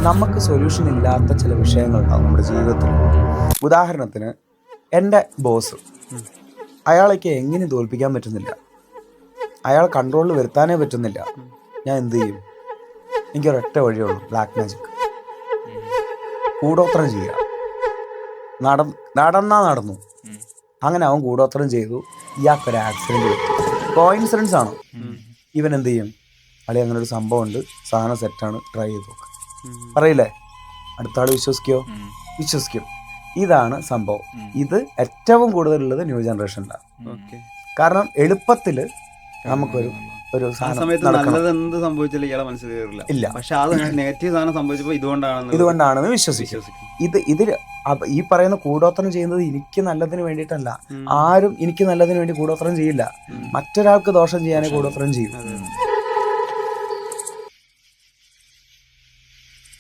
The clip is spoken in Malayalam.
നമുക്ക് സൊല്യൂഷൻ ഇല്ലാത്ത ചില വിഷയങ്ങളുണ്ടാവും നമ്മുടെ ജീവിതത്തിൽ. ഉദാഹരണത്തിന് എൻ്റെ ബോസ്, അയാളേക്ക് എങ്ങനെ തോൽപ്പിക്കാൻ പറ്റുന്നില്ല, അയാൾ കൺട്രോളിൽ വരുത്താനേ പറ്റുന്നില്ല. ഞാൻ എന്ത് ചെയ്യും? എനിക്കൊരൊറ്റ വഴിയുള്ളൂ, ബ്ലാക്ക് മാജിക്. കൂടോത്രം ചെയ്യുക. നടന്നു. അങ്ങനെ അവൻ കൂടോത്രം ചെയ്തു. ഇയാൾക്കൊരു ആക്സിഡൻറ്റ് പറ്റി. കോയിൻസിഡൻസ് ആണോ? ഇവൻ എന്ത് ചെയ്യും? അളി അങ്ങനെ ഒരു സംഭവം ഉണ്ട്, സാധനം സെറ്റാണ്, ട്രൈ ചെയ്ത് നോക്ക് പറയില്ലേ? അടുത്ത ആൾ വിശ്വസിക്കും. ഇതാണ് സംഭവം. ഇത് ഏറ്റവും കൂടുതലുള്ളത് ന്യൂ ജനറേഷനിലാണ്. കാരണം എളുപ്പത്തിൽ നമുക്കൊരു സമയത്ത് നല്ലത് എന്ത് സംഭവിച്ചാലും ഇയാളെ മനസ്സിൽ കയറില്ല. ഇല്ല. പക്ഷെ അത് നെഗറ്റീവ് സാധനം സംഭവിച്ചപ്പോൾ ഇതുകൊണ്ടാണെന്ന് വിശ്വസിക്കും. ഇതിൽ ഈ പറയുന്ന കൂടോത്രം ചെയ്യുന്നത് എനിക്ക് നല്ലതിന് വേണ്ടിയിട്ടല്ല. ആരും എനിക്ക് നല്ലതിന് വേണ്ടി കൂടോത്രം ചെയ്യില്ല. മറ്റൊരാൾക്ക് ദോഷം ചെയ്യാനേ കൂടോത്രം ചെയ്യും.